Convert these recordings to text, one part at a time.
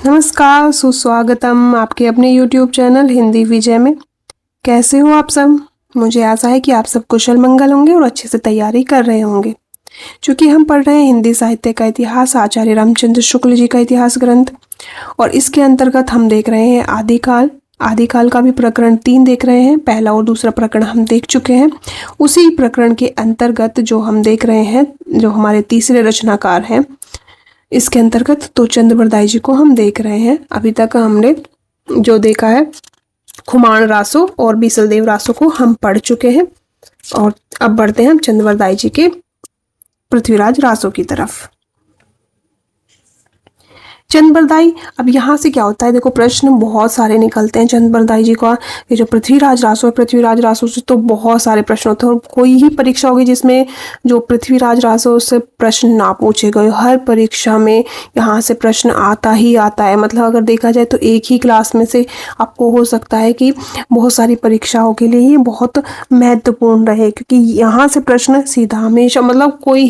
नमस्कार, सुस्वागतम आपके अपने YouTube चैनल हिंदी विजय में। कैसे हो आप सब? मुझे आशा है कि आप सब कुशल मंगल होंगे और अच्छे से तैयारी कर रहे होंगे। चूँकि हम पढ़ रहे हैं हिंदी साहित्य का इतिहास, आचार्य रामचंद्र शुक्ल जी का इतिहास ग्रंथ, और इसके अंतर्गत हम देख रहे हैं आदिकाल। आदिकाल का भी प्रकरण 3 देख रहे हैं। पहला और दूसरा प्रकरण हम देख चुके हैं। उसी प्रकरण के अंतर्गत जो हम देख रहे हैं, जो हमारे तीसरे रचनाकार हैं, इसके अंतर्गत तो चंद्रबरदाई जी को हम देख रहे हैं। अभी तक हमने जो देखा है खुमान रासो और बीसलदेव रासो को हम पढ़ चुके हैं, और अब बढ़ते हैं हम चंद्रबरदाई जी के पृथ्वीराज रासो की तरफ। चंद्रबरदाई, अब यहाँ से क्या होता है, देखो प्रश्न बहुत सारे निकलते हैं चंद्रबरदाई जी का। ये जो पृथ्वीराज रासो है, पृथ्वीराज रासो से तो बहुत सारे प्रश्न होते हैं, और कोई ही परीक्षा होगी जिसमें जो पृथ्वीराज रासो से प्रश्न ना पूछे गए। हर परीक्षा में यहाँ से प्रश्न आता ही आता है। मतलब अगर देखा जाए तो एक ही क्लास में से आपको हो सकता है कि बहुत सारी परीक्षाओं के लिए ये बहुत महत्वपूर्ण रहे, क्योंकि यहाँ से प्रश्न सीधा हमेशा कोई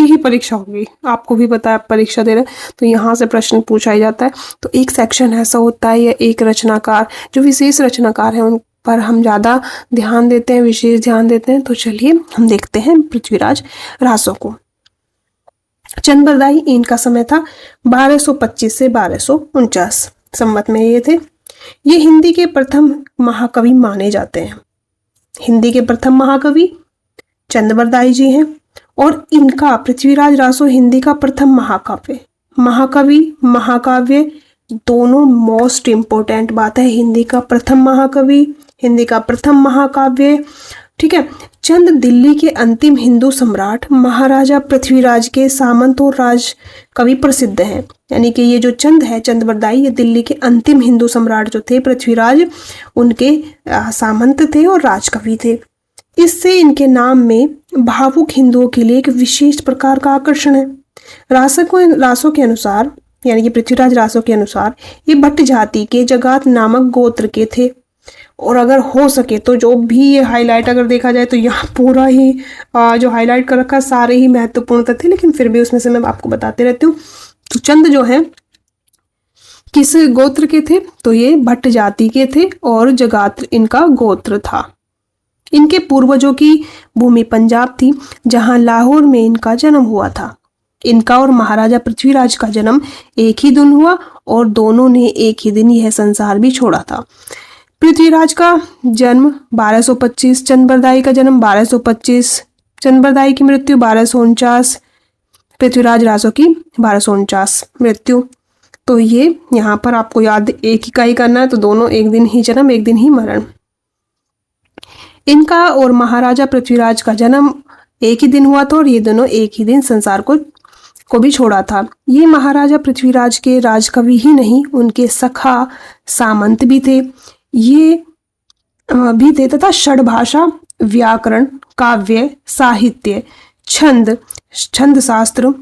ही परीक्षा होगी, आपको भी पता है आप परीक्षा दे रहे हैं तो यहाँ से प्रश्न पूछा ही जाता है। तो एक सेक्शन ऐसा होता है, या एक रचनाकार, जो विशेष रचनाकार हैं उन पर हम ज़्यादा ध्यान देते हैं, विशेष ध्यान देते हैं। तो चलिए हम देखते हैं पृथ्वीराज रासो को। चंद्रबरदाई, इनका समय था 1225 से 1249 संवत में ये थे। ये हिंदी के प्रथम महाकवि माने जाते हैं। हिंदी के प्रथम महाकवि चंद्रबरदाई जी हैं, और इनका पृथ्वीराज रासो हिंदी का प्रथम महाकाव्य। महाकवि, महाकाव्य दोनों मोस्ट इम्पोर्टेंट बात है। हिंदी का प्रथम महाकवि, हिंदी का प्रथम महाकाव्य, ठीक है। चंद दिल्ली के अंतिम हिंदू सम्राट महाराजा पृथ्वीराज के सामंत और राज कवि प्रसिद्ध हैं। यानी कि ये जो चंद है, चंद्रबरदाई, ये दिल्ली के अंतिम हिंदू सम्राट जो थे पृथ्वीराज, उनके सामंत थे और राजकवि थे। इससे इनके नाम में भावुक हिंदुओं के लिए एक विशेष प्रकार का आकर्षण है। रासो के अनुसार, यानी कि पृथ्वीराज रासो के अनुसार, ये भट्ट जाति के जगात नामक गोत्र के थे। और अगर हो सके तो जो भी ये हाईलाइट अगर देखा जाए तो यहाँ पूरा ही जो हाईलाइट कर रखा सारे ही महत्वपूर्ण थे, लेकिन फिर भी उसमें से मैं आपको बताते रहती हूँ। तो चंद जो है किस गोत्र के थे, तो ये भट्ट जाति के थे और जगात इनका गोत्र था। इनके पूर्वजों की भूमि पंजाब थी, जहां लाहौर में इनका जन्म हुआ था। इनका और महाराजा पृथ्वीराज का जन्म एक ही दिन हुआ, और दोनों ने एक ही दिन यह संसार भी छोड़ा था। पृथ्वीराज का जन्म 1225, चंद्रबरदाई का जन्म 1225, चंद्रबरदाई की मृत्यु 1249, पृथ्वीराज रासो की 1249 मृत्यु। तो ये यहाँ पर आपको याद एक ही का ही करना है, तो दोनों एक दिन ही जन्म एक दिन ही मरण। इनका और महाराजा पृथ्वीराज का जन्म एक ही दिन हुआ था, और ये दोनों एक ही दिन संसार को भी छोड़ा था। ये महाराजा पृथ्वीराज के राजकवि ही नहीं, उनके सखा सामंत भी थे। ये भी थे तथा षड्भाषा, व्याकरण, काव्य, साहित्य, छंद शास्त्र,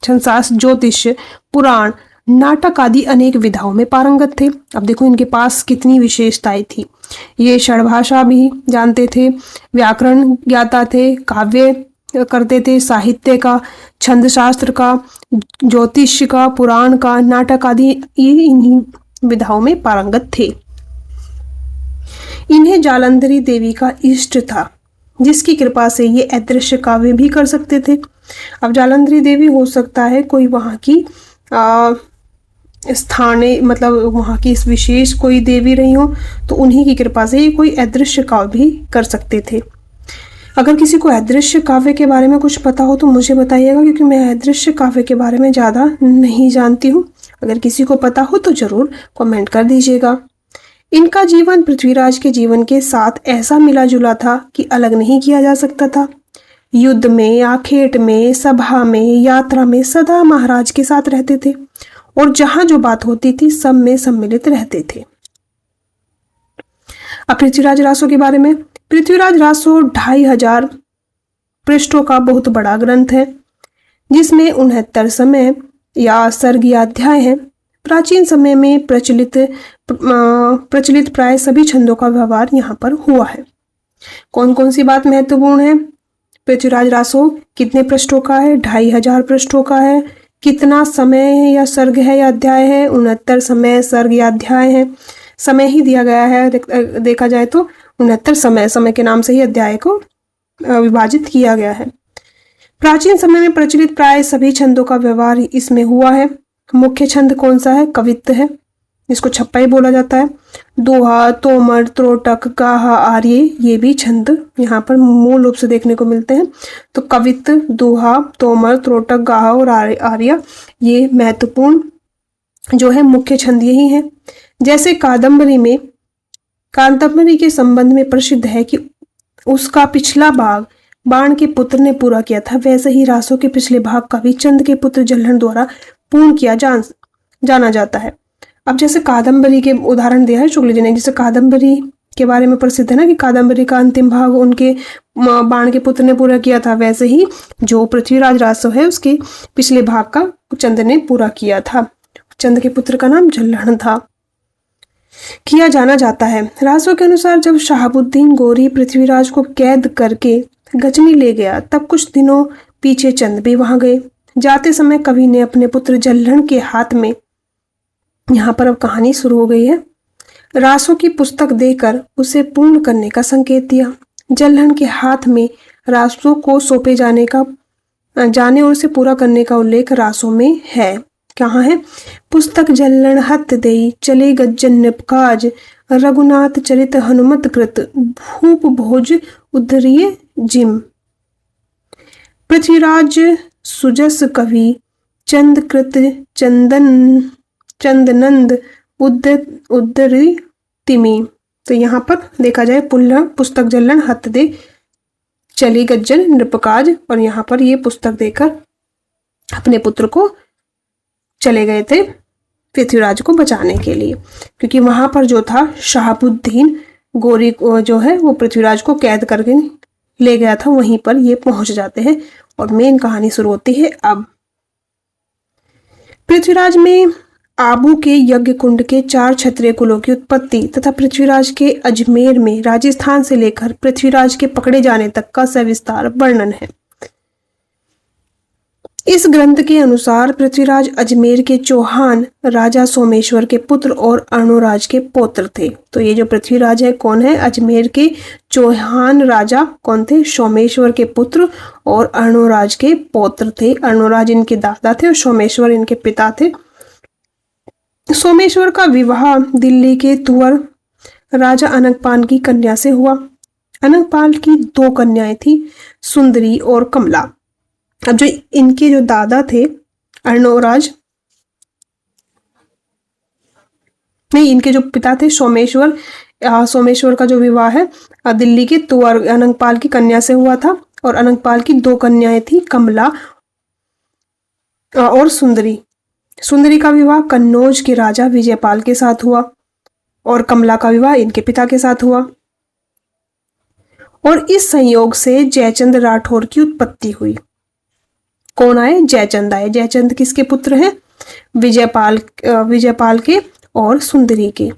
ज्योतिष, पुराण, नाटक आदि अनेक विधाओं में पारंगत थे। अब देखो इनके पास कितनी विशेषताएं थी। ये षड्भाषा भी जानते थे, व्याकरण ज्ञाता थे, काव्य करते थे, साहित्य का, छंद शास्त्र का, ज्योतिष का, पुराण का, नाटक आदि इन्हीं विधाओं में पारंगत थे। इन्हें जालंधरी देवी का इष्ट था, जिसकी कृपा से ये अदृश्य काव्य भी कर सकते थे। अब जालंधरी देवी हो सकता है कोई वहाँ की स्थानीय, मतलब वहाँ की इस विशेष कोई देवी रही हो, तो उन्हीं की कृपा से ये कोई अदृश्य काव्य भी कर सकते थे। अगर किसी को अदृश्य काव्य के बारे में कुछ पता हो तो मुझे बताइएगा, क्योंकि मैं अदृश्य काव्य के बारे में ज़्यादा नहीं जानती हूँ। अगर किसी को पता हो तो ज़रूर कमेंट कर दीजिएगा। इनका जीवन पृथ्वीराज के जीवन के साथ ऐसा मिला जुला था कि अलग नहीं किया जा सकता था। युद्ध में, आखेट में, सभा में, यात्रा में सदा महाराज के साथ रहते थे, और जहां जो बात होती थी सब में सम्मिलित रहते थे। अब पृथ्वीराज रासो के बारे में। पृथ्वीराज रासो 2500 पृष्ठों का बहुत बड़ा ग्रंथ है, जिसमें 69 समय या सर्ग या अध्याय हैं। प्राचीन समय में प्रचलित प्राय सभी छंदों का व्यवहार यहाँ पर हुआ है। कौन कौन सी बात महत्वपूर्ण है? पृथ्वीराज रासो कितने पृष्ठों का है? 2500 पृष्ठों का है। कितना समय या सर्ग है या अध्याय है, 69 समय सर्ग या अध्याय है। समय ही दिया गया है, देखा जाए तो 69 समय के नाम से ही अध्याय को विभाजित किया गया है। प्राचीन समय में प्रचलित प्राय सभी छंदों का व्यवहार इसमें हुआ है। मुख्य छंद कौन सा है? कवित्त है, इसको छप्पा ही बोला जाता है। दोहा, तोमर, त्रोटक, गाहा, आर्य, ये भी छंद यहाँ पर मूल रूप से देखने को मिलते हैं। तो कवित्त, दोहा, तोमर, त्रोटक, गाहा और आर्य, ये महत्वपूर्ण जो है मुख्य छंद यही है। जैसे कादम्बरी के संबंध में प्रसिद्ध है कि उसका पिछला भाग बाण के पुत्र ने पूरा किया था, वैसे ही रासों के पिछले भाग का भी चंद के पुत्र जल्हण द्वारा पूर्ण किया जाना जाता है। अब जैसे कादम्बरी के उदाहरण दिया है शुक्ल जी ने, जैसे कादम्बरी के बारे में प्रसिद्ध है ना कि कादम्बरी का अंतिम भाग उनके बाण के पुत्र ने पूरा किया था, वैसे ही जो पृथ्वीराज रासो है उसके पिछले भाग का चंद ने पूरा किया था। चंद के पुत्र का नाम जल्हण था। किया जाना जाता है। रासो के अनुसार जब शहाबुद्दीन गोरी पृथ्वीराज को कैद करके गजनी ले गया, तब कुछ दिनों पीछे चंद भी वहां गए। जाते समय कवि ने अपने पुत्र जल्हण के हाथ में, यहाँ पर अब कहानी शुरू हो गई है, रासों की पुस्तक देकर उसे पूर्ण करने का संकेत दिया। जल्हण के हाथ में रासों को सौंपे जाने और उसे पूरा करने का उल्लेख रासों में है। कहाँ है? पुस्तक जल्हण हत देई चले गज्जन निपकाज, रघुनाथ चरित हनुमत कृत भूप भोज उद्धरिय जिम। पृथ्वीराज सुजस कवि चंदकृत चंदनंद उद्धरि तिमी। तो यहाँ पर देखा जाए पुस्तक जल्हण हत दे चली गज्जन नृपकाज, और यहाँ पर ये पुस्तक देकर अपने पुत्र को चले गए थे पृथ्वीराज को बचाने के लिए, क्योंकि वहां पर जो था शहाबुद्दीन गोरी जो है वो पृथ्वीराज को कैद करके ले गया था, वहीं पर ये पहुंच जाते हैं और मेन कहानी शुरू होती है। अब पृथ्वीराज में आबू के यज्ञ कुंड के 4 क्षत्रिय कुलों की उत्पत्ति तथा पृथ्वीराज के अजमेर में राजस्थान से लेकर पृथ्वीराज के पकड़े जाने तक का सविस्तार वर्णन है। इस ग्रंथ के अनुसार पृथ्वीराज अजमेर के चौहान राजा सोमेश्वर के पुत्र और अर्णोराज के पौत्र थे। तो ये जो पृथ्वीराज है कौन है? अजमेर के चौहान राजा कौन थे? सोमेश्वर के पुत्र और अर्णोराज के पौत्र थे। अर्णोराज इनके दादा थे और सोमेश्वर इनके पिता थे। सोमेश्वर का विवाह दिल्ली के तुवर राजा अनंगपाल की कन्या से हुआ। अनंगपाल की 2 कन्याएं थी, सुंदरी और कमला। अब जो इनके जो दादा थे अर्णोराज, नहीं इनके जो पिता थे सोमेश्वर का जो विवाह है दिल्ली के तुवर अनंगपाल की कन्या से हुआ था, और अनंगपाल की 2 कन्याएं थी, कमला और सुंदरी। सुंदरी का विवाह कन्नौज के राजा विजयपाल के साथ हुआ और कमला का विवाह इनके पिता के साथ हुआ। और इस संयोग से जयचंद राठौर की उत्पत्ति हुई। कौन आए? जयचंद आए। जयचंद किसके पुत्र हैं? विजयपाल के और सुंदरी के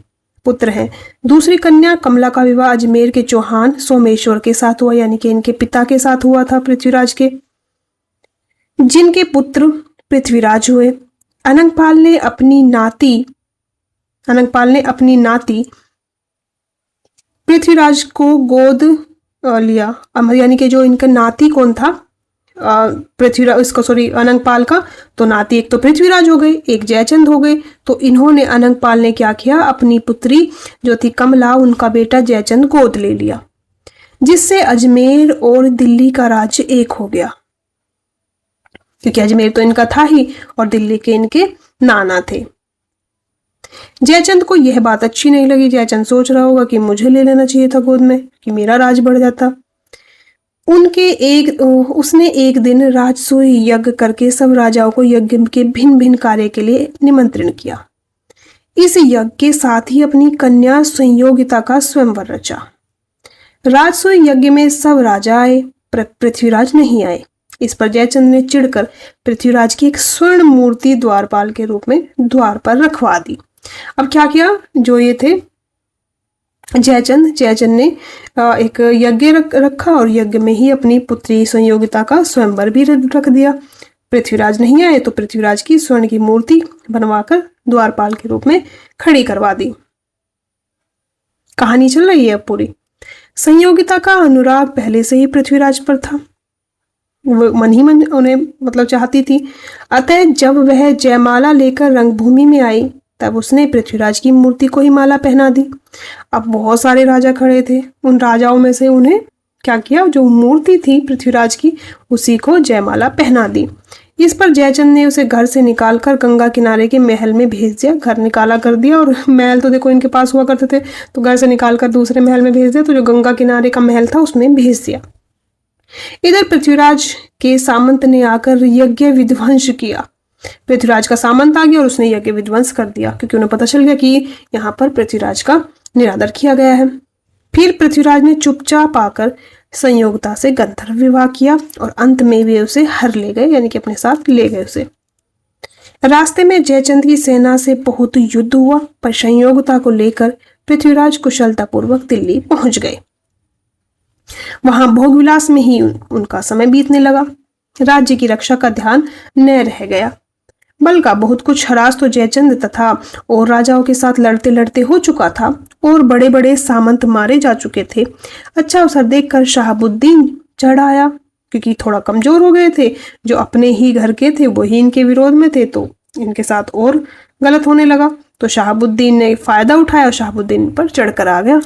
पुत्र हैं। दूसरी कन्या कमला का विवाह अजमेर के चौहान सोमेश्वर के साथ हुआ, यानी कि इनके पिता के साथ हुआ था पृथ्वीराज के, जिनके पुत्र पृथ्वीराज हुए। अनंगपाल ने अपनी नाती पृथ्वीराज को गोद लिया, यानी कि जो इनका नाती कौन था अनंगपाल का, तो नाती एक तो पृथ्वीराज हो गए, एक जयचंद हो गए। तो इन्होंने अनंगपाल ने क्या किया? अपनी पुत्री जो थी कमला, उनका बेटा जयचंद गोद ले लिया, जिससे अजमेर और दिल्ली का राज्य एक हो गया, क्योंकि अजमेर तो इनका था ही और दिल्ली के इनके नाना थे। जयचंद को यह बात अच्छी नहीं लगी। जयचंद सोच रहा होगा कि मुझे ले लेना चाहिए था गोद में, कि मेरा राज बढ़ जाता। उसने एक दिन राजसूय यज्ञ करके सब राजाओं को यज्ञ के भिन्न भिन्न कार्य के लिए निमंत्रण किया। इस यज्ञ के साथ ही अपनी कन्या संयोगिता का स्वयंवर रचा। राजसूय यज्ञ में सब राजा आए, पृथ्वीराज नहीं आए। इस पर जयचंद ने चिढ़कर पृथ्वीराज की एक स्वर्ण मूर्ति द्वारपाल के रूप में द्वार पर रखवा दी। अब क्या किया? जो ये थे जयचंद ने एक यज्ञ रखा और यज्ञ में ही अपनी पुत्री संयोगिता का स्वयंवर भी रख दिया। पृथ्वीराज नहीं आए तो पृथ्वीराज की स्वर्ण की मूर्ति बनवाकर द्वारपाल के रूप में खड़ी करवा दी। कहानी चल रही है अब पूरी। संयोगिता का अनुराग पहले से ही पृथ्वीराज पर था, वो मन ही मन उन्हें मतलब चाहती थी। अतः जब वह जयमाला लेकर रंगभूमि में आई तब उसने पृथ्वीराज की मूर्ति को ही माला पहना दी। अब बहुत सारे राजा खड़े थे, उन राजाओं में से उन्हें क्या किया, जो मूर्ति थी पृथ्वीराज की उसी को जयमाला पहना दी। इस पर जयचंद ने उसे घर से निकालकर गंगा किनारे के महल में भेज दिया। घर निकाला कर दिया, और महल तो देखो इनके पास हुआ करते थे, तो घर से निकालकर दूसरे महल में भेज दिया, तो जो गंगा किनारे का महल था उसमें भेज दिया। इधर पृथ्वीराज के सामंत ने आकर यज्ञ विध्वंस किया। पृथ्वीराज का सामंत आ गया और उसने यज्ञ विध्वंस कर दिया, क्योंकि उन्हें पता चल गया कि यहाँ पर पृथ्वीराज का निरादर किया गया है। फिर पृथ्वीराज ने चुपचाप आकर संयोगिता से गंधर्व विवाह किया और अंत में वे उसे हर ले गए, यानी कि अपने साथ ले गए उसे। रास्ते में जयचंद की सेना से बहुत युद्ध हुआ, पर संयोगिता को लेकर पृथ्वीराज कुशलतापूर्वक दिल्ली पहुंच गए। वहां भोग विलास में ही उनका समय बीतने लगा। राज्य की रक्षा का ध्यान न रह गया। बल का बहुत कुछ हरास तो जयचंद तथा और राजाओं के साथ लड़ते लड़ते हो चुका था, और बड़े बड़े सामंत मारे जा चुके थे। अच्छा अवसर देखकर शहाबुद्दीन चढ़ आया, क्योंकि थोड़ा कमजोर हो गए थे। जो अपने ही घर के थे वही इनके विरोध में थे, तो इनके साथ और गलत होने लगा। तो शहाबुद्दीन ने फायदा उठाया और शहाबुद्दीन पर चढ़कर आ गया,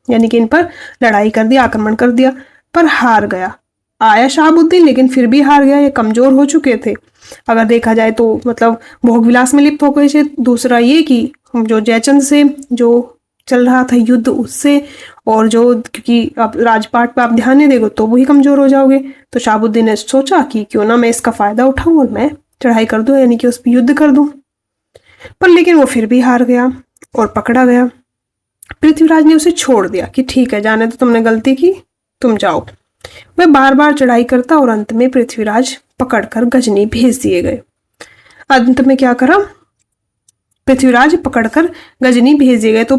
यानी कि इन पर लड़ाई कर दिया, आक्रमण कर दिया, पर हार गया। आया शहाबुद्दीन लेकिन फिर भी हार गया, ये कमजोर हो चुके थे अगर देखा जाए तो, मतलब भोग विलास में लिप्त हो गए थे। दूसरा ये कि जो जयचंद से जो चल रहा था युद्ध उससे, और जो क्योंकि अब राजपाट पे आप ध्यान नहीं देगो तो वही कमजोर हो जाओगे। तो शहाबुद्दीन ने सोचा कि क्यों ना मैं इसका फायदा उठाऊं और मैं चढ़ाई कर दूं, यानी कि उस पर युद्ध कर दूं। पर लेकिन वो फिर भी हार गया और पकड़ा गया। पृथ्वीराज ने उसे छोड़ दिया कि ठीक है, जाने तो तुमने गलती की, तुम जाओ। वह बार बार चढ़ाई करता और अंत में पृथ्वीराज पकड़कर गजनी भेज दिए गए। अंत में क्या करा, पृथ्वीराज पकड़कर गजनी भेज दिए गए। तो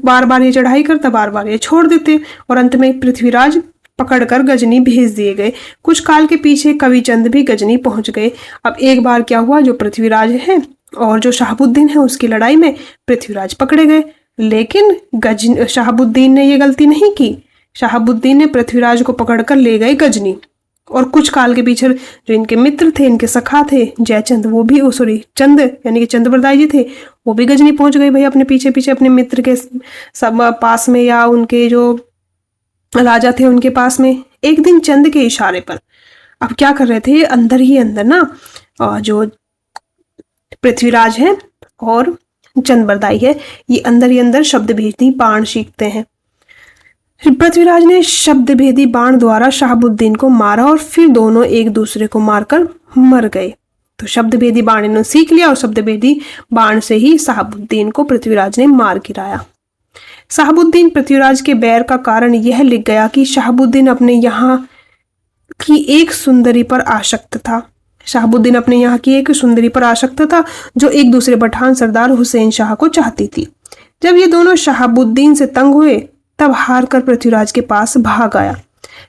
बार बार ये चढ़ाई करता, बार बार ये छोड़ देते, और अंत में पृथ्वीराज पकड़कर गजनी भेज दिए गए। कुछ काल के पीछे कविचंद भी गजनी पहुंच गए। अब एक बार क्या हुआ, जो पृथ्वीराज है और जो शहाबुद्दीन है उसकी लड़ाई में पृथ्वीराज पकड़े गए, लेकिन शहाबुद्दीन ने ये गलती नहीं की। शहाबुद्दीन ने पृथ्वीराज को पकड़कर ले गए गजनी, और कुछ काल के पीछे जो इनके मित्र थे, इनके सखा थे जयचंद, वो भी चंद यानी कि चंद्रबरदाई जी थे, वो भी गजनी पहुंच गए भाई अपने पीछे पीछे अपने मित्र के सब पास में, या उनके जो राजा थे उनके पास में। एक दिन चंद के इशारे पर अब क्या कर रहे थे, अंदर ही अंदर ना जो पृथ्वीराज है और चंद्रबरदाई है, ये अंदर ही अंदर शब्द भेदी बाण सीखते हैं। पृथ्वीराज ने शब्द भेदी बाण द्वारा शहाबुद्दीन को मारा और फिर दोनों एक दूसरे को मारकर मर गए। तो शब्द भेदी बाण इन्होंने सीख लिया और शब्द भेदी बाण से ही शहाबुद्दीन को पृथ्वीराज ने मार गिराया। शहाबुद्दीन पृथ्वीराज के बैर का कारण यह लिख गया कि शहाबुद्दीन अपने यहाँ की एक सुंदरी पर आसक्त था। शहाबुद्दीन अपने यहाँ की एक सुंदरी पर आसक्त था, जो एक दूसरे पठान सरदार हुसैन शाह को चाहती थी। जब ये दोनों शहाबुद्दीन से तंग हुए तब हार कर पृथ्वीराज के पास भाग आया।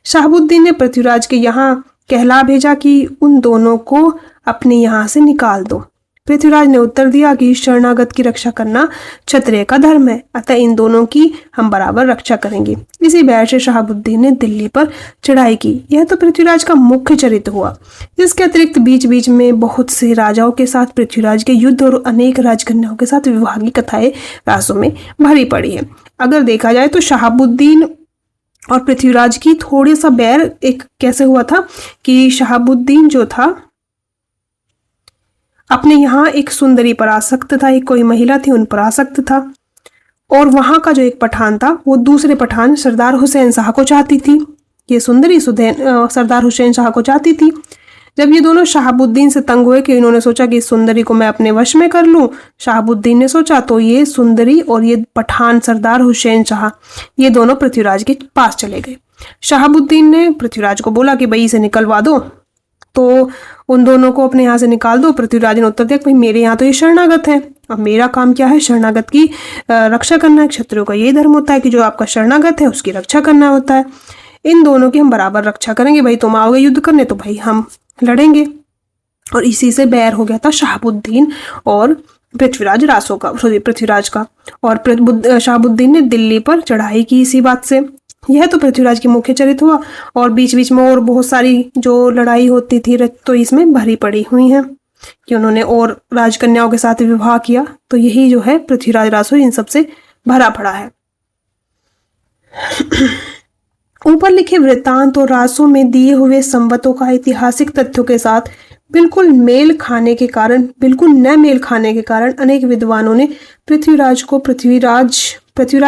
शहाबुद्दीन ने पृथ्वीराज के यहाँ कहला भेजा कि उन दोनों को अपने यहाँ से निकाल दो। पृथ्वीराज ने उत्तर दिया कि शरणागत की रक्षा करना क्षत्रिय का धर्म है, अतः इन दोनों की हम बराबर रक्षा करेंगे। इसी बैर से शहाबुद्दीन ने दिल्ली पर चढ़ाई की। यह तो पृथ्वीराज का मुख्य चरित्र हुआ। इसके अतिरिक्त बीच बीच में बहुत से राजाओं के साथ पृथ्वीराज के युद्ध और अनेक राजकन्याओं के साथ विवाह की कथाएं रासों में भरी पड़ी है। अगर देखा जाए तो शहाबुद्दीन और पृथ्वीराज की थोड़ी सा बैर एक कैसे हुआ था कि शहाबुद्दीन जो था अपने यहाँ एक सुंदरी पर आसक्त था, एक कोई महिला थी उन पर आसक्त था, और वहां का जो एक पठान था वो दूसरे पठान सरदार हुसैन शाह को चाहती थी। ये सुंदरी सरदार हुसैन शाह को चाहती थी। जब ये दोनों शहाबुद्दीन से तंग हुए कि इन्होंने सोचा कि इस सुंदरी को मैं अपने वश में कर लूं, शहाबुद्दीन ने सोचा, तो ये सुंदरी और ये पठान सरदार हुसैन शाह ये दोनों पृथ्वीराज के पास चले गए। शहाबुद्दीन ने पृथ्वीराज को बोला कि भाई इसे निकलवा दो, तो उन दोनों को अपने यहाँ से निकाल दो। पृथ्वीराज ने उत्तर दिया कि भाई मेरे यहाँ तो ये शरणागत है, अब मेरा काम क्या है, शरणागत की रक्षा करना है। क्षत्रियों का ये धर्म होता है कि जो आपका शरणागत है उसकी रक्षा करना होता है। इन दोनों की हम बराबर रक्षा करेंगे। भाई तुम आओगे युद्ध करने तो भाई हम लड़ेंगे। और इसी से बैर हो गया था शहाबुद्दीन और पृथ्वीराज रासो का, सॉरी पृथ्वीराज का। और शहाबुद्दीन ने दिल्ली पर चढ़ाई की इसी बात से। यह तो पृथ्वीराज की मुख्य चरित्र हुआ, और बीच बीच में और बहुत सारी जो लड़ाई होती थी तो इसमें भरी पड़ी हुई हैं कि उन्होंने और राजकन्याओं के साथ विवाह किया। तो यही जो है पृथ्वीराज रासो इन सबसे भरा पड़ा है। ऊपर लिखे वृत्तांत और रासों में दिए हुए संवतों का ऐतिहासिक तथ्यों के साथ बिल्कुल न मेल खाने के कारण अनेक विद्वानों ने पृथ्वीराज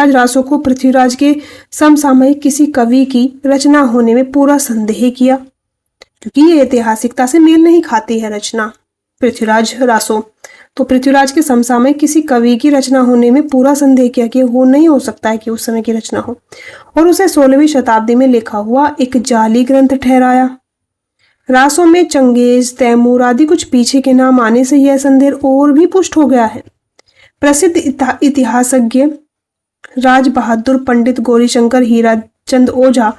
रासो को पृथ्वीराज के समसामयिक किसी कवि की रचना होने में पूरा संदेह किया, क्योंकि ये ऐतिहासिकता से मेल नहीं खाती है रचना पृथ्वीराज रासो। तो पृथ्वीराज के समसामयिक किसी कवि की रचना होने में पूरा संदेह किया कि वो नहीं हो सकता है कि उस समय की रचना हो, और उसे 16वीं शताब्दी में लिखा हुआ एक जाली ग्रंथ ठहराया। रासों में चंगेज, तैमूर आदि कुछ पीछे के नाम आने से यह संदेह और भी पुष्ट हो गया है। प्रसिद्ध इतिहासज्ञ राज बहादुर पंडित गौरीशंकर हीराचंद ओझा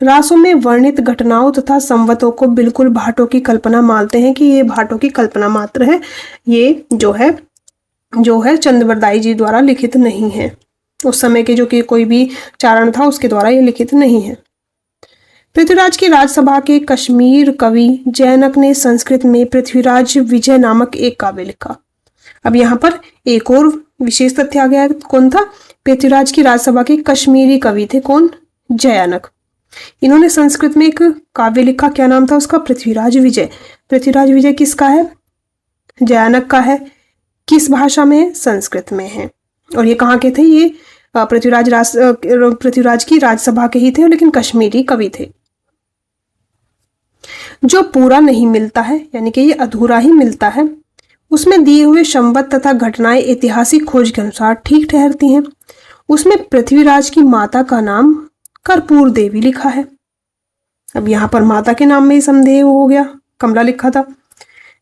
रासों में वर्णित घटनाओं तथा संवतों को बिल्कुल भाटों की कल्पना मानते हैं कि ये भाटों की कल्पना मात्र है, ये जो है चंद्रबरदाई जी द्वारा लिखित नहीं है। उस समय के जो कि कोई भी चारण था उसके द्वारा ये लिखित नहीं है। पृथ्वीराज की राजसभा के कश्मीर कवि जैनक ने संस्कृत में पृथ्वीराज विजय नामक एक काव्य लिखा। अब यहाँ पर एक और विशेष तथ्य आ गया। कौन था? पृथ्वीराज की राजसभा के कश्मीरी कवि थे। कौन? जैनक। इन्होंने संस्कृत में एक काव्य लिखा। क्या नाम था उसका? पृथ्वीराज विजय। पृथ्वीराज विजय किसका है? जैनक का है। किस भाषा में है? संस्कृत में है। और ये कहाँ के थे? ये पृथ्वीराज की राजसभा के ही थे, लेकिन कश्मीरी कवि थे। जो पूरा नहीं मिलता है, यानी कि ये अधूरा ही मिलता है, उसमें दिए हुए संवत तथा घटनाएं ऐतिहासिक खोज के अनुसार ठीक ठहरती हैं। उसमें पृथ्वीराज की माता का नाम कर्पूर देवी लिखा है। अब यहाँ पर माता के नाम में ही संदेह हो गया, कमला लिखा था,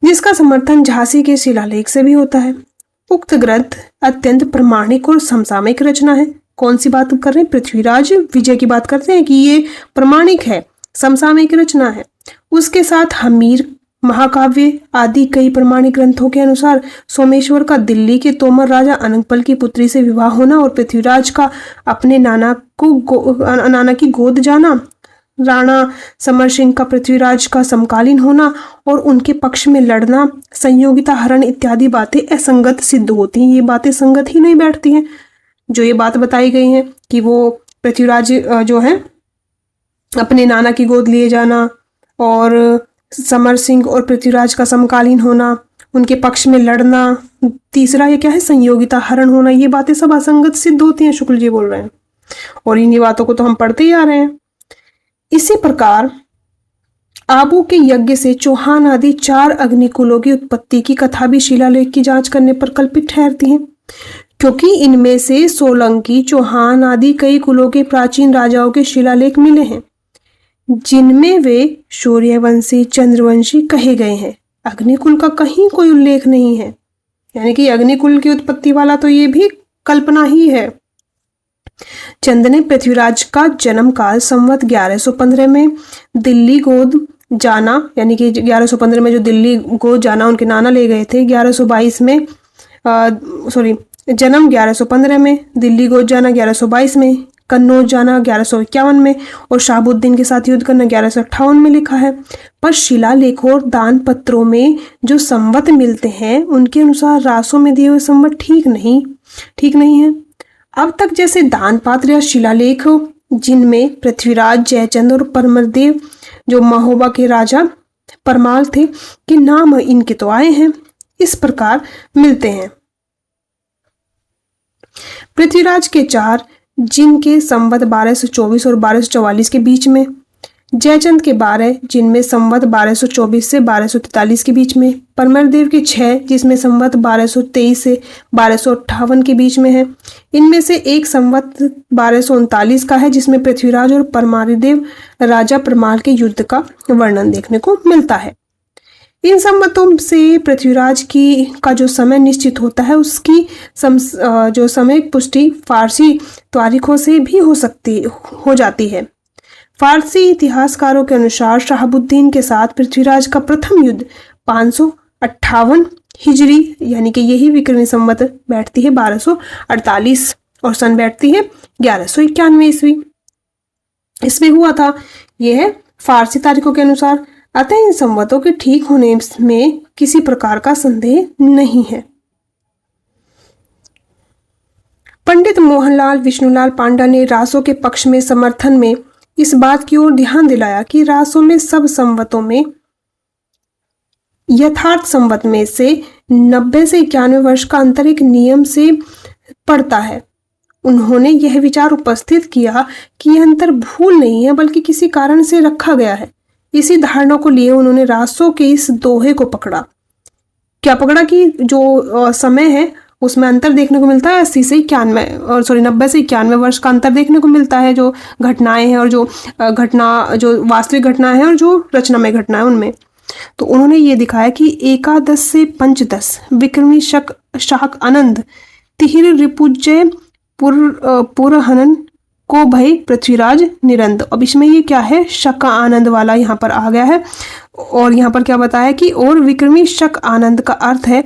जिसका समर्थन झांसी के शिलालेख से भी होता है। उक्त ग्रंथ अत्यंत प्रमाणिक और समसामयिक रचना है। कौन सी बात कर रहे हैं? पृथ्वीराज विजय की बात करते हैं कि ये प्रमाणिक है, समसामयिक रचना है। उसके साथ हमीर महाकाव्य आदि कई प्रमाणिक ग्रंथों के अनुसार सोमेश्वर का दिल्ली के तोमर राजा अनंगपल की पुत्री से विवाह होना और पृथ्वीराज का अपने नाना की गोद जाना, राणा समर सिंह का पृथ्वीराज का समकालीन होना और उनके पक्ष में लड़ना, संयोगिता हरण इत्यादि बातें असंगत सिद्ध होती हैं। ये बातें संगत ही नहीं बैठती हैं। जो ये बात बताई गई है कि वो पृथ्वीराज जो है अपने नाना की गोद लिए जाना और समर सिंह और पृथ्वीराज का समकालीन होना, उनके पक्ष में लड़ना, तीसरा ये क्या है? संयोगिता हरण होना, ये बातें सब असंगत सिद्ध होती हैं, शुक्ल जी बोल रहे हैं। और इन्हीं बातों को तो हम पढ़ते ही आ रहे हैं। इसी प्रकार आबू के यज्ञ से चौहान आदि 4 अग्निकुलों की उत्पत्ति की कथा भी शिलालेख की जांच करने पर कल्पित ठहरती है, क्योंकि इनमें से सोलंकी, चौहान आदि कई कुलों के प्राचीन राजाओं के शिलालेख मिले हैं, जिनमें वे सूर्यवंशी, चंद्रवंशी कहे गए हैं। अग्निकुल का कहीं कोई उल्लेख नहीं है, यानी कि अग्निकुल की उत्पत्ति वाला तो ये भी कल्पना ही है। चंद ने पृथ्वीराज का जन्म काल संवत 1115 में दिल्ली गोद जाना, यानी कि 1115 में जो दिल्ली गोद जाना उनके नाना ले गए थे, 1122 में जन्म 1115 में, दिल्ली गोद जाना 1122 में, कन्नौज जाना 1151 में और शहाबुद्दीन के साथ युद्ध करना 1158 में लिखा है। पर शिलालेखों और दान पत्रों में जो संवत मिलते हैं उनके अनुसार रासों में दिए हुए संवत ठीक नहीं है। अब तक जैसे दान पात्र या शिलालेख जिनमें पृथ्वीराज, जयचंद और परमरदेव जो महोबा के राजा परमाल थे के नाम इनके तो आए हैं, इस प्रकार मिलते हैं। पृथ्वीराज के 4 जिनके संवत 1224 और 1244 के बीच में, जयचंद के 12 जिनमें संवत 1224 से 1243 के बीच में, परमरदेव के 6 जिसमें संवत 1223 से 1258 के बीच में है। इनमें से एक संवत 1239 का है जिसमें पृथ्वीराज और परमारदेव राजा परमाल के युद्ध का वर्णन देखने को मिलता है। इन संवतों से पृथ्वीराज का जो समय निश्चित होता है उसकी जो समय पुष्टि फारसी तारीखों से भी हो जाती है। फारसी इतिहासकारों के अनुसार शहाबुद्दीन के साथ पृथ्वीराज का प्रथम युद्ध 558 हिजरी, यानी कि यही विक्रमी संवत बैठती है 1248 और सन बैठती है 1191 ईस्वी। इसमें हुआ था यह है फारसी तारीखों के अनुसार। अतः इन संवतों के ठीक होने में किसी प्रकार का संदेह नहीं है। पंडित मोहनलाल विष्णुलाल पांडा ने रासों के पक्ष में समर्थन में इस बात की ओर ध्यान दिलाया कि रासों में सब संवतों में यथार्थ संवत में से 90 से 91 वर्ष का अंतर एक नियम से पड़ता है। उन्होंने यह विचार उपस्थित किया कि यह अंतर भूल नहीं है बल्कि किसी कारण से रखा गया है। इसी धारणा को लिए उन्होंने रासों के इस दोहे को पकड़ा। क्या पकड़ा कि जो समय है उसमें अंतर देखने को मिलता है 80 से 91 और 90 से 91 वर्ष का अंतर देखने को मिलता है, जो घटनाएं हैं और जो जो वास्तविक घटनाएं हैं और जो रचनामय घटनाएं उनमें। तो उन्होंने ये दिखाया कि एकादश से पंचदश विक्रमी शाक आनंद तिहिर रिपुजय पुरहनन को भय पृथ्वीराज निरंद। अब इसमें ये क्या है, शक आनंद वाला यहाँ पर आ गया है और यहाँ पर क्या बताया कि और विक्रमी शक आनंद का अर्थ है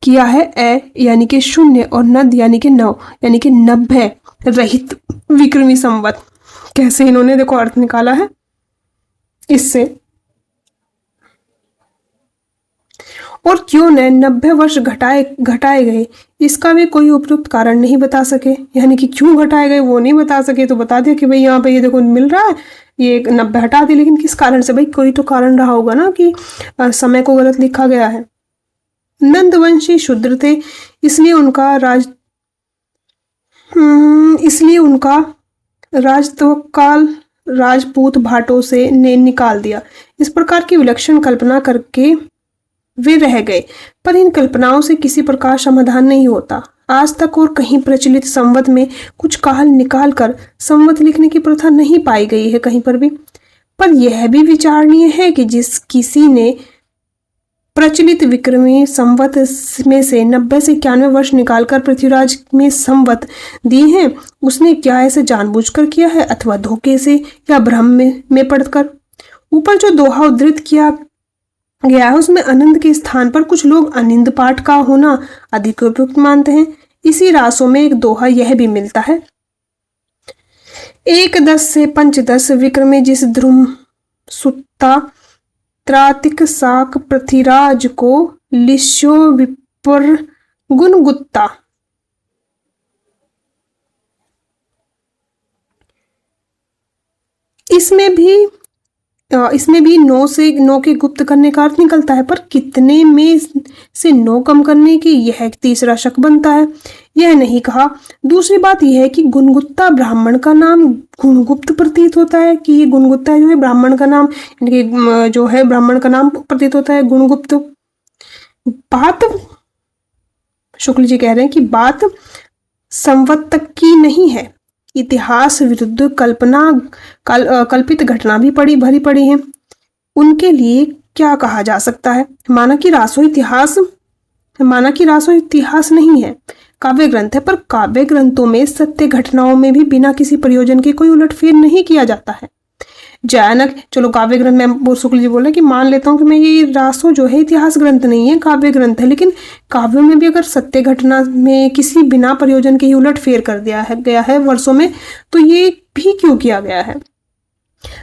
किया है ए यानी कि शून्य और नद यानी कि 9 यानी कि 90 रहित विक्रमी संवत। कैसे इन्होंने देखो अर्थ निकाला है इससे, और क्यों न 90 वर्ष घटाए गए इसका भी कोई उपयुक्त कारण नहीं बता सके। यानी कि क्यों घटाए गए वो नहीं बता सके, तो बता दिया कि भाई यहाँ पे ये देखो मिल रहा है ये 90 हटा दी, लेकिन किस कारण से, भाई कोई तो कारण रहा होगा ना कि समय को गलत लिखा गया है। नंदवंशी शूद्र थे इसलिए उनका राजत्वकाल राजपूत भाटों से ने निकाल दिया। इस प्रकार की विलक्षण कल्पना करके वे रह गए, पर इन कल्पनाओं से किसी प्रकार समाधान नहीं होता। आज तक और कहीं प्रचलित संवत में कुछ काल निकाल कर संवत लिखने की प्रथा नहीं पाई गई है कहीं पर भी। पर यह भी विचारणीय है कि जिस किसी ने प्रचलित विक्रमी संवत में से 90 से 91 वर्ष निकालकर पृथ्वीराज में संवत दिए हैं, उसने क्या ऐसे जानबूझकर किया है अथवा धोखे से या भ्रम में पड़कर। ऊपर जो दोहा उद्धृत किया गया है उसमें आनंद के स्थान पर कुछ लोग अनिंद पाठ का होना अधिक उपयुक्त मानते हैं। इसी रासों में एक दोहा यह भी मिलता है, 1 से 5 विक्रमे जिस ध्रुम सुत्ता त्रातिक साक पृथ्वीराज को लिस्यो विपर गुणगुत्ता। इसमें भी 9 के गुप्त करने का अर्थ निकलता है, पर कितने में से 9 कम करने की यह एक तीसरा शक बनता है, यह नहीं कहा। दूसरी बात यह है कि गुणगुत्ता ब्राह्मण का नाम गुणगुप्त प्रतीत होता है, कि ये गुणगुत्ता जो है ब्राह्मण का नाम जो है ब्राह्मण का नाम प्रतीत होता है गुणगुप्त। बात शुक्ल जी कह रहे हैं कि बात संवत तक की नहीं है, इतिहास विरुद्ध कल्पित घटना भी भरी पड़ी है। उनके लिए क्या कहा जा सकता है। माना कि रासो इतिहास नहीं है, काव्य ग्रंथ है, पर काव्य ग्रंथों में सत्य घटनाओं में भी बिना किसी प्रयोजन के कोई उलटफेर नहीं किया जाता है। जयानक चलो काव्य ग्रंथ में शुक्ल जी बोले कि मान लेता हूँ कि मैं ये रासो जो है इतिहास ग्रंथ नहीं है, काव्य ग्रंथ है, लेकिन काव्यों में भी अगर सत्य घटना में किसी बिना प्रयोजन के ही उलटफेर कर गया है वर्षों में, तो ये भी क्यों किया गया है।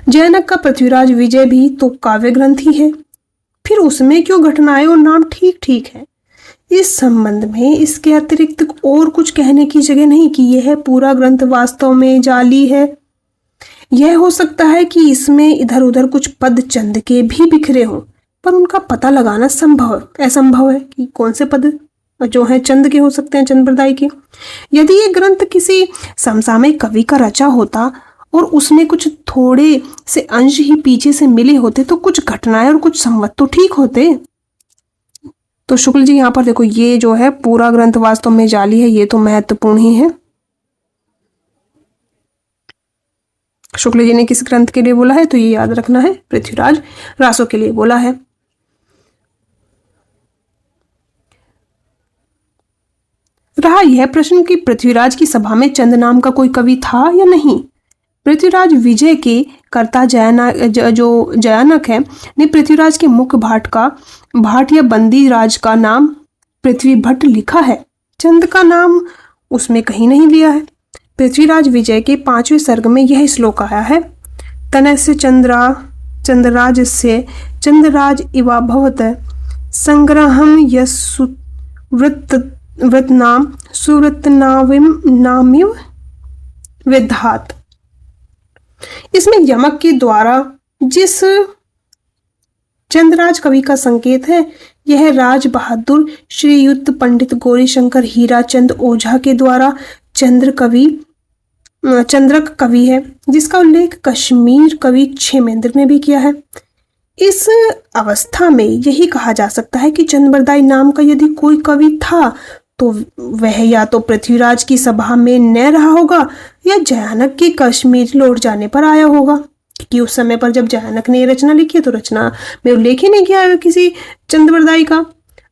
जयानक का पृथ्वीराज विजय भी तो काव्य ग्रंथ ही है, फिर उसमें क्यों घटनाएं और नाम ठीक ठीक है। इस संबंध में इसके अतिरिक्त और कुछ कहने की जगह नहीं कि यह पूरा ग्रंथ वास्तव में जाली है। यह हो सकता है कि इसमें इधर उधर कुछ पद चंद के भी बिखरे हों, पर उनका पता लगाना असंभव है कि कौन से पद जो है चंद के हो सकते हैं, चंद्रप्रदाय के। यदि ये ग्रंथ किसी समसामयिक कवि का रचा होता और उसमें कुछ थोड़े से अंश ही पीछे से मिले होते तो कुछ घटनाएं और कुछ संवत तो ठीक होते। तो शुक्ल जी यहाँ पर देखो ये जो है पूरा ग्रंथ वास्तव में जाली है, ये तो महत्वपूर्ण ही है। शुक्ल जी ने किस ग्रंथ के लिए बोला है, तो ये याद रखना है, पृथ्वीराज रासो के लिए बोला है। रहा यह प्रश्न कि पृथ्वीराज की सभा में चंद नाम का कोई कवि था या नहीं। पृथ्वीराज विजय के कर्ता जो जयानक है ने पृथ्वीराज के मुख्य भाट या बंदी राज का नाम पृथ्वी भट्ट लिखा है, चंद का नाम उसमें कहीं नहीं लिया है। पृथ्वीराज विजय के 5वें सर्ग में यह श्लोक आया है, तनस्य चंद्रराज से चंद्रराज इवाभवत संग्रहम वृतनाम सुवृतनामिव विधात। इसमें यमक के द्वारा जिस चंद्रराज कवि का संकेत है, यह राज बहादुर श्रीयुक्त पंडित गौरीशंकर हीराचंद ओझा के द्वारा चंद्रक कवि है, जिसका उल्लेख कश्मीर कवि क्षेमेंद्र ने भी किया है। इस अवस्था में यही कहा जा सकता है कि चंद्रबरदाई नाम का यदि कोई कवि था तो वह या तो पृथ्वीराज की सभा में न रहा होगा या जयानक के कश्मीर लौट जाने पर आया होगा, क्योंकि उस समय पर जब जयानक ने रचना लिखी तो रचना में उल्लेख ही नहीं किया है किसी चंद्रबरदाई का।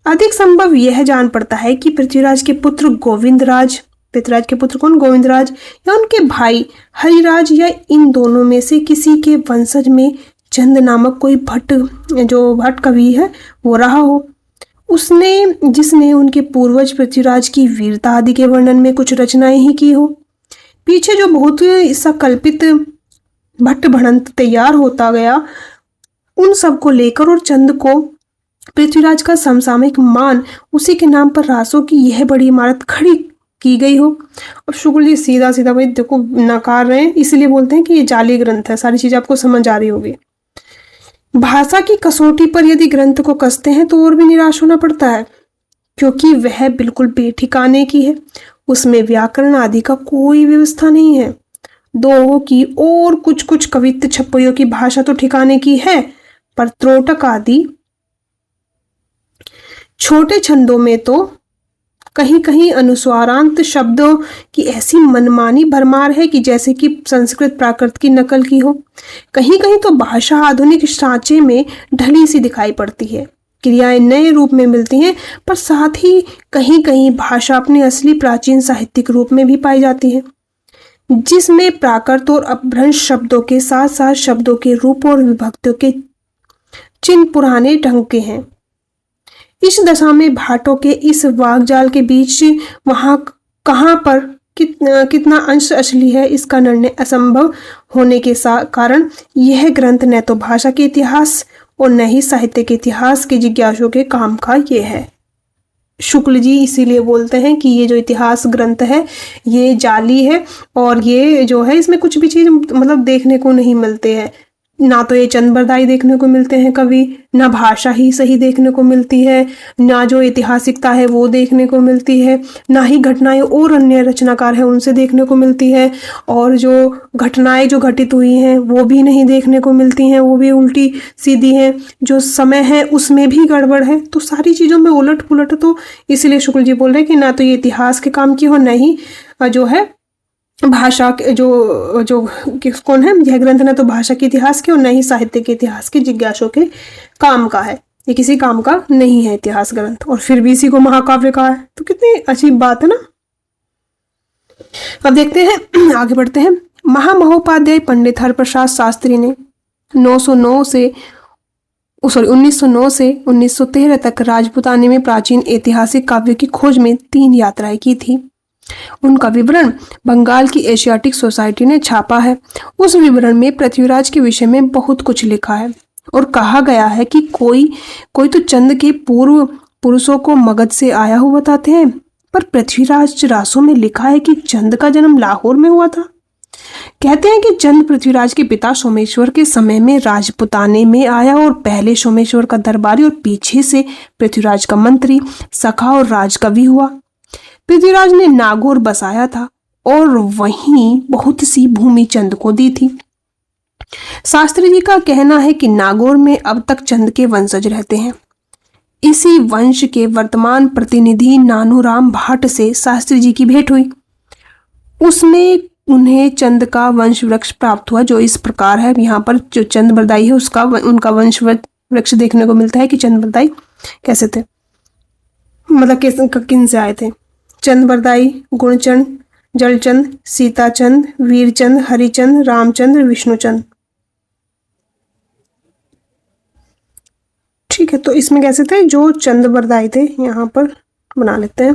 अधिक संभव यह जान पड़ता है कि पृथ्वीराज के पुत्र गोविंदराज, पृथ्वीराज के पुत्र कौन, गोविंदराज, या उनके भाई हरिराज या इन दोनों में से किसी के वंशज में चंद नामक कोई भट्ट कवि है वो रहा हो, जिसने उनके पूर्वज पृथ्वीराज की वीरता आदि के वर्णन में कुछ रचनाएं ही की हो। पीछे जो बहुत सा कल्पित भट्ट भणंत तैयार होता गया, उन सब को लेकर और चंद को पृथ्वीराज का समसामयिक मान उसी के नाम पर रासों की यह बड़ी इमारत खड़ी की गई हो। और शुक्ल जी सीधा सीधा भाई देखो नकार रहे हैं, इसलिए बोलते हैं कि ये जाली ग्रंथ है। सारी चीज आपको समझ आ रही होगी। भाषा की कसौटी पर यदि ग्रंथ को कसते हैं तो और भी निराश होना पड़ता है, क्योंकि वह बिल्कुल बेठिकाने की है। उसमें व्याकरण आदि का कोई व्यवस्था नहीं है। दोहों की और कुछ कुछ कवित्त छप्पड़ियों की भाषा तो ठिकाने की है, पर त्रोटक आदि छोटे छंदों में तो कहीं कहीं अनुस्वारांत शब्दों की ऐसी मनमानी भरमार है कि जैसे कि संस्कृत प्राकृत की नकल की हो। कहीं कहीं तो भाषा आधुनिक सांचे में ढली सी दिखाई पड़ती है, क्रियाएं नए रूप में मिलती हैं, पर साथ ही कहीं कहीं भाषा अपने असली प्राचीन साहित्यिक रूप में भी पाई जाती है, जिसमें प्राकृत और अपभ्रंश शब्दों के साथ साथ शब्दों के रूप और विभक्तियों के चिन्ह पुराने ढंग के हैं। इस दशा में भाटों के इस वाकजाल के बीच वहां कहाँ पर कितना अंश असली है, इसका निर्णय असंभव होने के कारण यह ग्रंथ न तो भाषा के इतिहास और न ही साहित्य के इतिहास के जिज्ञासुओं के काम का ये है। शुक्ल जी इसीलिए बोलते हैं कि ये जो इतिहास ग्रंथ है ये जाली है, और ये जो है इसमें कुछ भी चीज मतलब देखने को नहीं मिलते हैं। ना तो ये चंद्रबरदाई देखने को मिलते हैं कवि, ना भाषा ही सही देखने को मिलती है, ना जो ऐतिहासिकता है वो देखने को मिलती है, ना ही घटनाएं और अन्य रचनाकार हैं उनसे देखने को मिलती है, और जो घटनाएं जो घटित हुई हैं वो भी नहीं देखने को मिलती हैं, वो भी उल्टी सीधी हैं। जो समय है उसमें भी गड़बड़ है। तो सारी चीज़ों में उलट पुलट, तो इसलिए शुक्ल जी बोल रहे हैं कि ना तो ये इतिहास के काम की हो, न ही जो है भाषा के जो कौन है यह ग्रंथ न तो भाषा के इतिहास के और न ही साहित्य के इतिहास के जिज्ञासुओं के काम का है। ये किसी काम का नहीं है इतिहास ग्रंथ, और फिर भी इसी को महाकाव्य कहा है। तो कितनी अजीब बात है ना। अब देखते हैं, आगे बढ़ते हैं। महामहोपाध्याय पंडित हरप्रसाद शास्त्री ने 1909 से 1913 तक राजपुताने में प्राचीन ऐतिहासिक काव्य की खोज में 3 यात्राएं की थी। उनका विवरण बंगाल की एशियाटिक सोसाइटी ने छापा है। उस विवरण में पृथ्वीराज के विषय में बहुत कुछ लिखा है और कहा गया है कि कोई तो चंद के पूर्व पुरुषों को मगध से आया हुआ बताते हैं, पर पृथ्वीराज रासों में लिखा है कि चंद का जन्म लाहौर में हुआ था। कहते हैं कि चंद पृथ्वीराज के पिता सोमेश्वर के समय में राजपुताने में आया और पहले सोमेश्वर का दरबारी और पीछे से पृथ्वीराज का मंत्री, सखा और राजकवि हुआ। पृथ्वीराज ने नागौर बसाया था और वहीं बहुत सी भूमि चंद को दी थी। शास्त्री जी का कहना है कि नागौर में अब तक चंद के वंशज रहते हैं। इसी वंश के वर्तमान प्रतिनिधि नानूराम भाट से शास्त्री जी की भेंट हुई। उसमें उन्हें चंद का वंश वृक्ष प्राप्त हुआ, जो इस प्रकार है। यहाँ पर जो चंद्रबरदाई है उनका वंश वृक्ष देखने को मिलता है कि चंद्रबरदाई कैसे थे, मतलब किन से आए थे। चंद्रबरदाई, गुणचंद, जलचंद, सीताचंद, वीरचंद, हरिचंद, रामचंद्र, विष्णुचंद। ठीक है, तो इसमें कैसे थे, जो चंद बरदाई थे, यहाँ पर बना लेते हैं।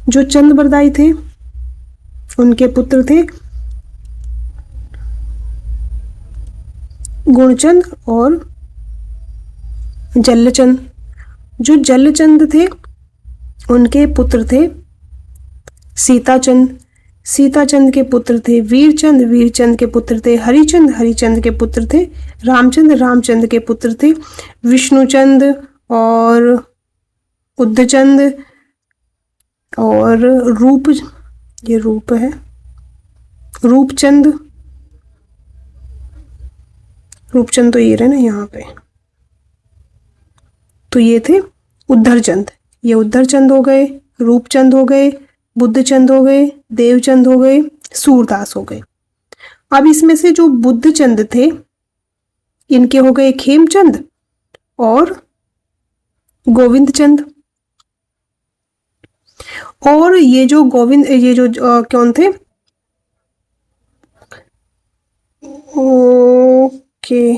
जो चंद बरदाई थे उनके पुत्र थे गुणचंद और जल्लचंद। जो जल्लचंद थे उनके पुत्र थे सीताचंद। सीताचंद के पुत्र थे वीरचंद। वीरचंद के पुत्र थे हरिचंद। हरिचंद के पुत्र थे रामचंद्र। रामचंद्र के पुत्र थे विष्णुचंद और उद्धचंद और रूप, ये रूप है, रूपचंद। रूपचंद तो ये रहे ना यहाँ पे, तो ये थे उद्धरचंद। ये उद्धरचंद हो गए, रूपचंद हो गए, बुद्धचंद हो गए, देवचंद हो गए, सूरदास हो गए। अब इसमें से जो बुद्धचंद थे इनके हो गए खेमचंद और गोविंदचंद। और ये जो कौन थे, ओके,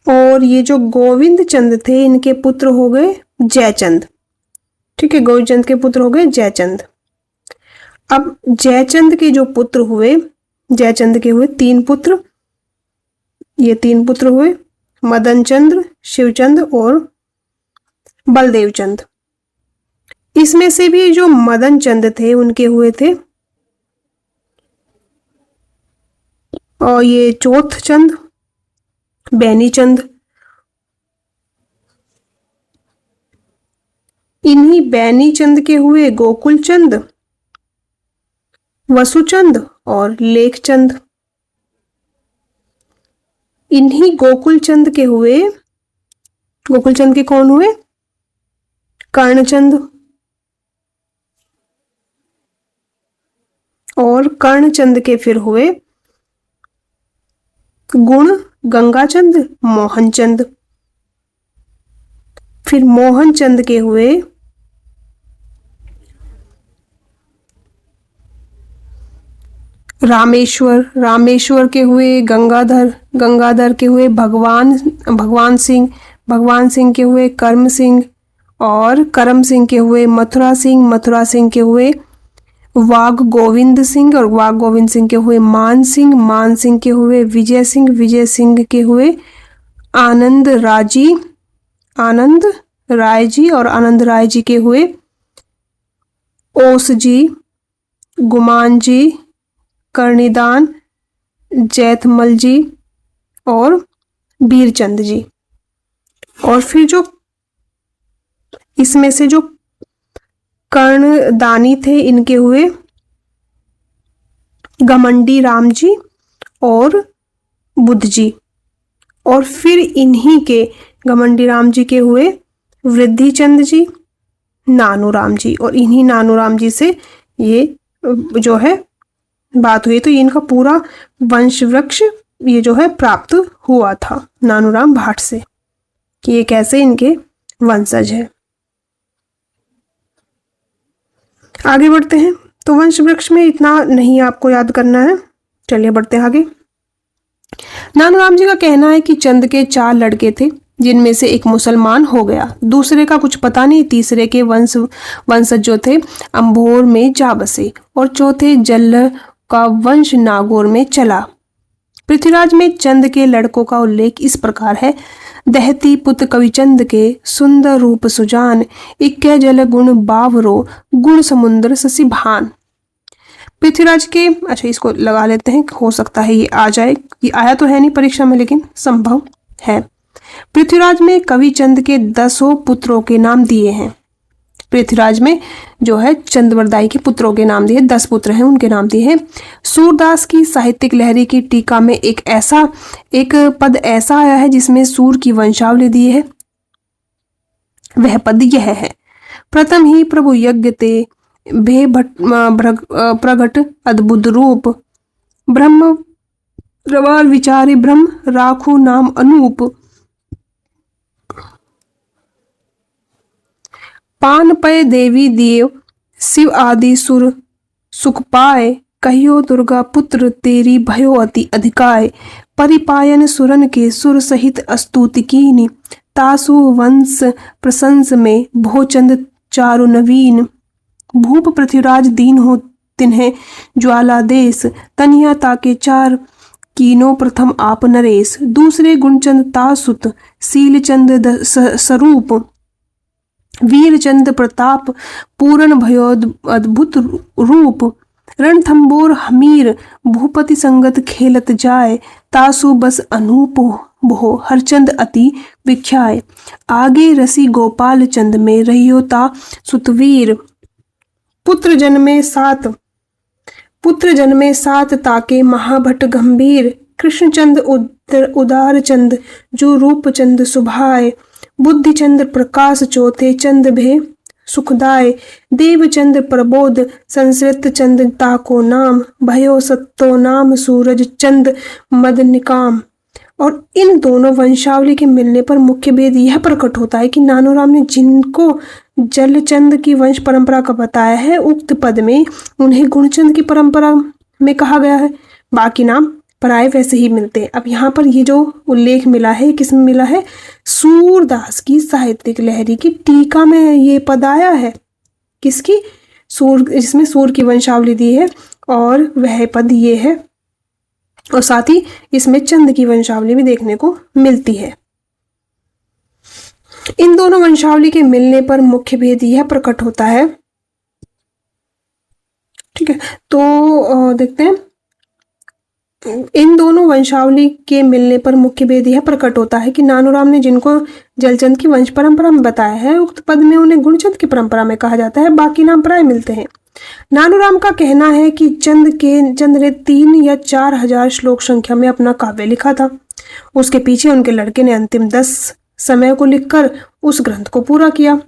और ये जो गोविंद चंद थे इनके पुत्र हो गए जयचंद। ठीक है, गोविंद चंद के पुत्र हो गए जयचंद। अब जयचंद के जो पुत्र हुए, जयचंद के हुए 3 पुत्र। ये 3 पुत्र हुए मदन चंद्र, शिवचंद और बलदेव चंद। इसमें से भी जो मदन चंद थे उनके हुए थे और ये चौथ चंद, बैनी चंद। इन्हीं बैनी चंद के हुए गोकुल चंद, वसुचंद और लेखचंद। इन्हीं गोकुल चंद के हुए, गोकुल चंद के कौन हुए, कर्णचंद। और कर्णचंद के फिर हुए गुण गंगाचंद, मोहनचंद। फिर मोहनचंद के हुए रामेश्वर। रामेश्वर के हुए गंगाधर। गंगाधर के हुए भगवान सिंह। भगवान सिंह के हुए कर्म सिंह। और करम सिंह के हुए मथुरा सिंह। मथुरा सिंह के हुए वाघ गोविंद सिंह। और वाघ गोविंद सिंह के हुए मान सिंह। मान सिंह के हुए विजय सिंह। विजय सिंह के हुए आनंद राय जी। और आनंद राय जी के हुए ओस जी, गुमान जी, कर्णिदान, जैतमल जी और बीरचंद जी। और फिर जो इसमें से जो कर्णदानी थे इनके हुए घमंडी राम जी और बुद्ध जी। और फिर इन्हीं के घमंडी राम जी के हुए वृद्धि चंद जी, नानूराम जी। और इन्हीं नानूराम जी से ये जो है बात हुई। तो इनका पूरा वंश वृक्ष ये जो है प्राप्त हुआ था नानूराम भाट से, कि ये कैसे इनके वंशज है। आगे बढ़ते हैं। तो वंश वृक्ष में इतना नहीं आपको याद करना है, चलिए बढ़ते हैं आगे। नानूराम जी का कहना है कि चंद के 4 लड़के थे, जिनमें से एक मुसलमान हो गया, दूसरे का कुछ पता नहीं, तीसरे के वंशज जो थे अंभोर में जा बसे और चौथे जल्ल का वंश नागौर में चला। पृथ्वीराज में चंद के लड़कों का उल्लेख इस प्रकार है। दहती पुत्र कविचंद के सुंदर रूप सुजान, इक्के जल गुण बावरो, गुण समुद्र शशि भान। पृथ्वीराज के, अच्छा इसको लगा लेते हैं, हो सकता है ये आ जाए, ये आया तो है नहीं परीक्षा में लेकिन संभव है। पृथ्वीराज में कविचंद के 10 पुत्रों के नाम दिए हैं। पृथ्वीराज में जो है चंद्रवरदाई के पुत्रों के नाम दिए, 10 पुत्र हैं उनके नाम दिए हैं। सूरदास की साहित्यिक लहरी की टीका में एक पद ऐसा आया है जिसमें सूर की वंशावली दी है। वह पद यह है। प्रथम ही प्रभु यज्ञ ते भे प्रगट अद्भुत रूप, ब्रह्म प्रवार विचारे ब्रह्म राखो नाम अनूप। पान पय देवी देव शिव आदि सुर सुख पाए, कहियो दुर्गा पुत्र तेरी भयो अति अधिकाय। परिपायन सुरन के सुर सहित स्तुति कीनी, तासु वंश प्रशंस में भोचंद चारु नवीन। भूप पृथ्वीराज दीन हो तिन्हें ज्वाला देश, तनिया ताके चार कीनो प्रथम आप नरेश। दूसरे गुणचंद तासुत, शीलचंद स्वरूप, वीरचंद प्रताप, पूर्ण भयो अद्भुत रूप। रणथंबोर हमीर, भूपति संगत खेलत जाय, तासु बस अनूप भो हरचंद अति विख्याय। आगे रसी गोपाल चंद में रहियो ता सुतवीर, पुत्र जन्मे सात ताके महाभट गंभीर। कृष्णचंद उदार चंद, जो रूप चंद सुभाए, बुद्धि चंद प्रकाश चौथे चंद भे सुखदाय। देवचंद प्रबोध, संस्कृत चंद ताको नाम, भयो सत्तो नाम सूरज चंद मद निकाम। और इन दोनों वंशावली के मिलने पर मुख्य भेद यह प्रकट होता है कि नानूराम ने जिनको जलचंद की वंश परंपरा का बताया है, उक्त पद में उन्हें गुणचंद की परंपरा में कहा गया है। बाकी नाम प्राय वैसे ही मिलते हैं। अब यहाँ पर ये जो उल्लेख मिला है, किसमें मिला है? सूरदास की साहित्यिक लहरी की टीका में ये पद आया है। किसकी? सूर, जिसमें सूर की वंशावली दी है और वह पद ये है, और साथ ही इसमें चंद की वंशावली भी देखने को मिलती है। इन दोनों वंशावली के मिलने पर मुख्य भेद यह प्रकट होता है। ठीक है, तो देखते हैं। इन दोनों वंशावली के मिलने पर मुख्य भेद यह प्रकट होता है कि नानूराम ने जिनको जलचंद की वंश परंपरा में बताया है, उक्त पद में उन्हें गुणचंद की परंपरा में कहा जाता है। बाकी नाम प्राय मिलते हैं। नानूराम का कहना है कि चंद ने 3 या 4 हजार श्लोक संख्या में अपना काव्य लिखा था। उसके पीछे उनके लड़के ने अंतिम 10 समय को लिखकर उस ग्रंथ को पूरा किया।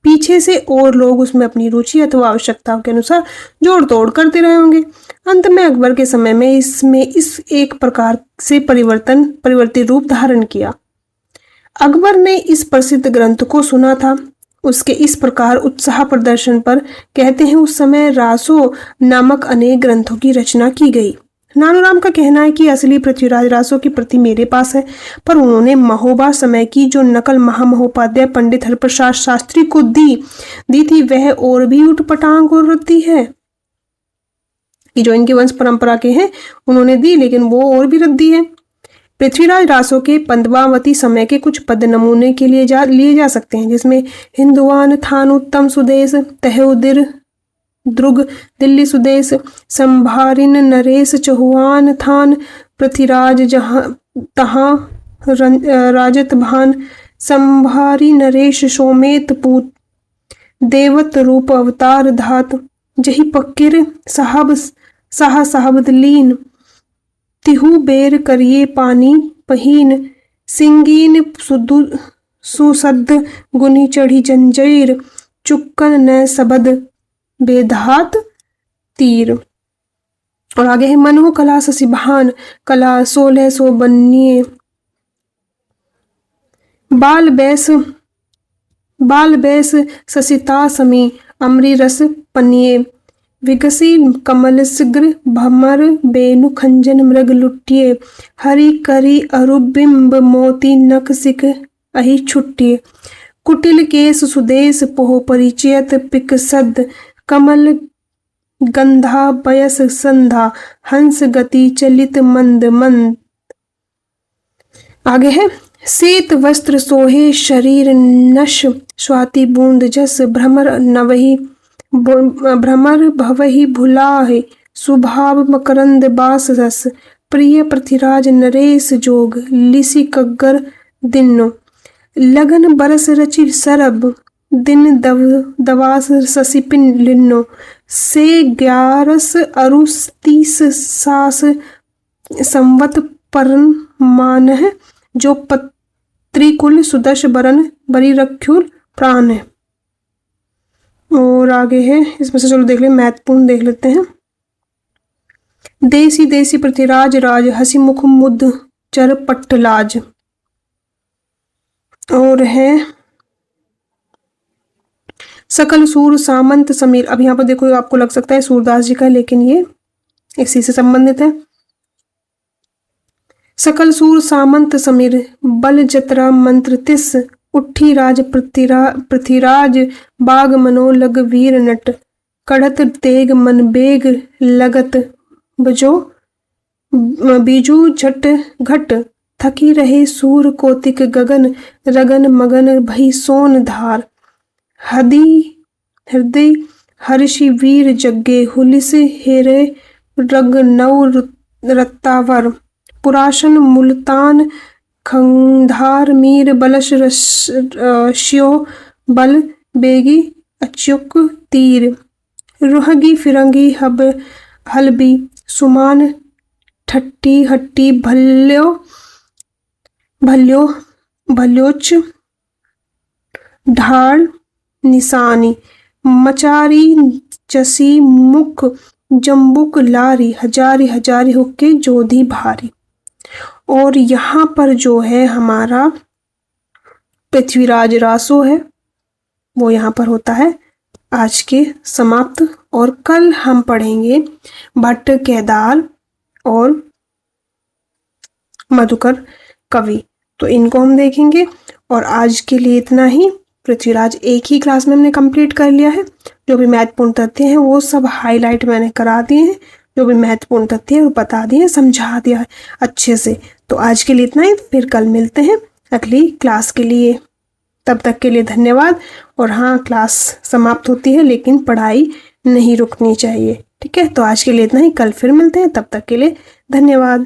पीछे से और लोग उसमें अपनी रुचि अथवा आवश्यकताओं के अनुसार जोड़ तोड़ करते रहे होंगे। अंत में अकबर के समय में इस एक प्रकार से परिवर्तित रूप धारण किया। अकबर ने इस प्रसिद्ध ग्रंथ को सुना था। उसके इस प्रकार उत्साह प्रदर्शन पर कहते हैं उस समय रासो नामक अनेक ग्रंथों की रचना की गई। नानूराम का कहना है कि असली पृथ्वीराज रासो की प्रति मेरे पास है, पर उन्होंने महोबा समय की जो नकल महामहोपाध्याय पंडित हरिप्रसाद शास्त्री को दी थी, वह और भी उटपटांग और रद्दी है। कि जो इनके वंश परंपरा के हैं उन्होंने दी, लेकिन वो और भी रद्दी है। पृथ्वीराज रासो के पंद्मावती समय के कुछ पद नमूने के लिए लिए जा सकते हैं, जिसमें हिंदुआन थान उत्तम सुदेश, तहउदिर द्रुग दिल्ली सुदेश, संभारिन नरेश चौहान थान, पृथ्वीराज जहां तहां राजत भान, संभारी नरेश सोमेत पूत, देवत रूप अवतार धात, जही पक्किर साहब दलीन, तिहु बेर करिए पानी पहीन, सिंगीन सुसद गुनी चढ़ी जंजीर, चुक्कन न सबद बेधात तीर। और आगे है मनो कला ससिभान, कला 1600 बनिए, बाल बैस ससिता समी, अमरी रस पनिए, विकसी कमल सिग्र भमर बेनु खंजन मृग लुटिए, हरि करी अरुबिंब मोती नक सिक अहि छुट्टिए, कुटिल केस सुदेश पोह परिचयत पिक सद, कमल गंधा बयस संधा, हंस गति चलित मंद मंद। आगे है सेत वस्त्र सोहे शरीर नश, स्वाति बूंद जस भ्रमर भवहि भुलाहे, सुभाव मकरंद बास रस, प्रिय पृथ्वीराज नरेश जोग, लिसि कग्गर दिनो, लगन बरस रचि सरब, दिन दवास ससिपिन लिन्नो, से 11 अरुस 30 सास, संवत परन मान है, जो पत्रिकुल सुदश बरन बरी रख्युल प्राण है। और आगे है, इसमें से चलो देख ले, महत्वपूर्ण देख लेते हैं। देसी देसी पृथ्वीराज राज, हसी मुख मुद चर पट्टलाज। और है सकल सूर सामंत समीर, अब यहाँ पर देखो आपको लग सकता है सूरदास जी का, लेकिन ये इसी से संबंधित है। सकल सूर सामंत समीर, बल जतरा मंत्र तिस, उठी राज पृथ्वीराज बाग मनो लग वीर नट, कढ़त तेग मन बेग लगत बजो बीजू झट घट, थकी रहे सूर कोतिक गगन, रगन मगन भई सोन धार, हृदय हर्षि वीर जग्गे, हुलिस हेरे रग नौ रत्तावर, पुराशन मुल्तान खंधार मीर बलश श्यो बल बेगी अच्युक तीर, रुहगी फिरंगी हब हलबी सुमान ठट्टी हट्टी भल्योच ढाल निशानी, मचारी चसी मुख जम्बुक लारी, हजारी हजारी हुक्के जोधी भारी। और यहाँ पर जो है हमारा पृथ्वीराज रासो है वो यहाँ पर होता है आज के समाप्त। और कल हम पढ़ेंगे भट्ट केदार और मधुकर कवि, तो इनको हम देखेंगे। और आज के लिए इतना ही। पृथ्वीराज एक ही क्लास में हमने कंप्लीट कर लिया है। जो भी महत्वपूर्ण तथ्य हैं वो सब हाईलाइट मैंने करा दिए हैं, जो भी महत्वपूर्ण तथ्य है वो बता दिए, समझा दिया है अच्छे से। तो आज के लिए इतना ही, फिर कल मिलते हैं अगली क्लास के लिए। तब तक के लिए धन्यवाद। और हाँ, क्लास समाप्त होती है लेकिन पढ़ाई नहीं रुकनी चाहिए, ठीक है। तो आज के लिए इतना ही, कल फिर मिलते हैं, तब तक के लिए धन्यवाद।